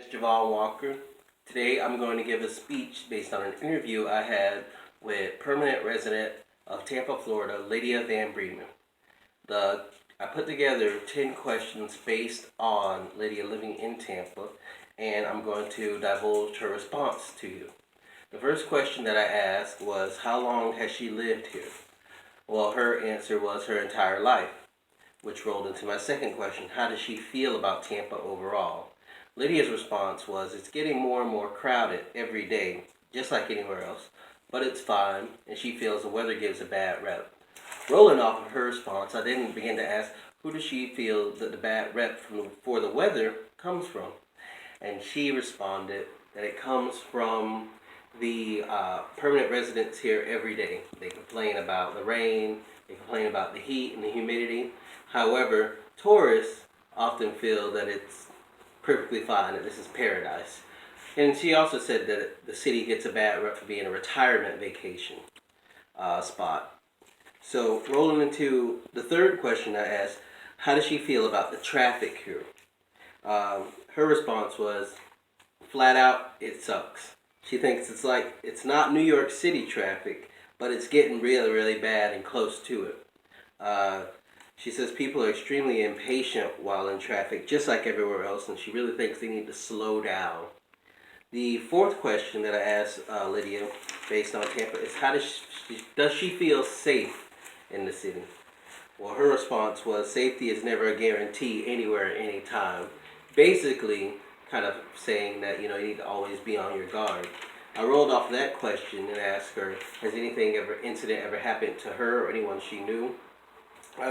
Mr. Javon Walker. Today I'm going to give a speech based on an interview I had with permanent resident of Tampa, Florida, Lydia Van Bremen. I put together 10 questions based on Lydia living in Tampa, and I'm going to divulge her response to you. The first question that I asked was, how long has she lived here? Well, her answer was her entire life, which rolled into my second question, how does she feel about Tampa overall? Lydia's response was, it's getting more and more crowded every day, just like anywhere else, but it's fine, and she feels the weather gives a bad rep. Rolling off of her response, I then began to ask, who does she feel that the bad rep for the weather comes from? And she responded that it comes from the permanent residents here every day. They complain about the rain, they complain about the heat and the humidity. However, tourists often feel that it's perfectly fine, that this is paradise. And she also said that the city gets a bad rep for being a retirement vacation spot. So rolling into the third question I asked, how does she feel about the traffic here? Her response was, flat out, it sucks. She thinks it's not New York City traffic, but it's getting really, really bad and close to it. She says people are extremely impatient while in traffic, just like everywhere else, and she really thinks they need to slow down. The fourth question that I asked Lydia, based on Tampa, is how does she feel safe in the city? Well, her response was, safety is never a guarantee anywhere, anytime. Basically, kind of saying that, you need to always be on your guard. I rolled off that question and asked her, has incident ever happened to her or anyone she knew?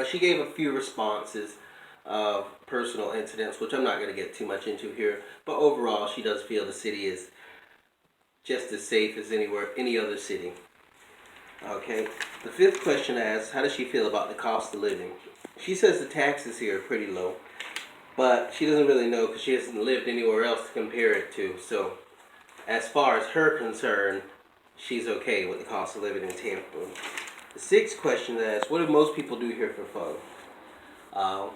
She gave a few responses of personal incidents, which I'm not going to get too much into here. But overall, she does feel the city is just as safe as any other city. Okay. The fifth question asks, how does she feel about the cost of living? She says the taxes here are pretty low, but she doesn't really know because she hasn't lived anywhere else to compare it to. So, as far as her concern, she's okay with the cost of living in Tampa. The sixth question asks, what do most people do here for fun?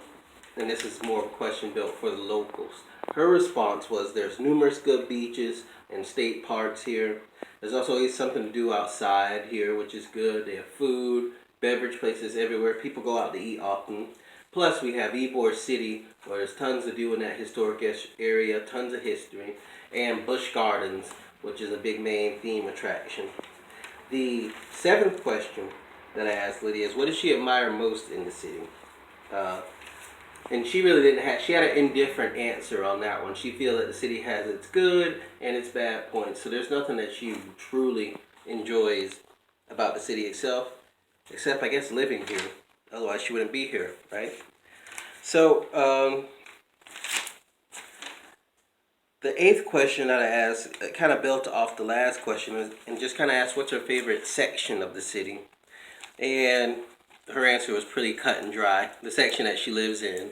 And this is more of a question built for the locals. Her response was, there's numerous good beaches and state parks here. There's also always something to do outside here, which is good. They have food, beverage places everywhere. People go out to eat often. Plus, we have Ybor City, where there's tons to do in that historic area, tons of history, and Busch Gardens, which is a big main theme attraction. The seventh question that I asked Lydia is, what does she admire most in the city? And she really didn't have, she had an indifferent answer on that one. She feels that the city has its good and its bad points. So there's nothing that she truly enjoys about the city itself, except, I guess, living here. Otherwise, she wouldn't be here, right? So, the eighth question that I asked kind of built off the last question and just kind of asked what's her favorite section of the city. And her answer was pretty cut and dry, the section that she lives in.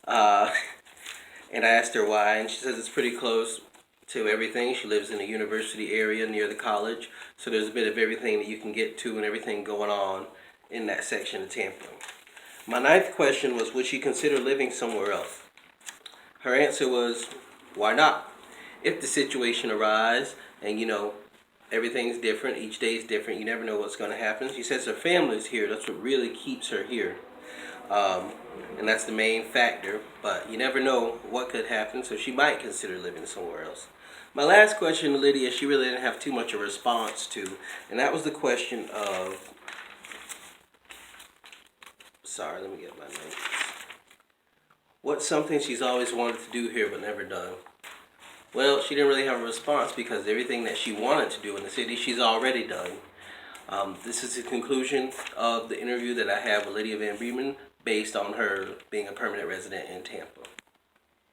And I asked her why, and she says it's pretty close to everything. She lives in a university area near the college, so there's a bit of everything that you can get to and everything going on in that section of Tampa. My ninth question was, would she consider living somewhere else? Her answer was, why not? If the situation arises and, everything's different, each day is different, you never know what's going to happen. She says her family's here, that's what really keeps her here. And that's the main factor, but you never know what could happen, so she might consider living somewhere else. My last question to Lydia, she really didn't have too much of a response to, and that was the question of, let me get my notes. What's something she's always wanted to do here but never done? Well, she didn't really have a response because everything that she wanted to do in the city, she's already done. This is the conclusion of the interview that I have with Lydia Van Bremen based on her being a permanent resident in Tampa.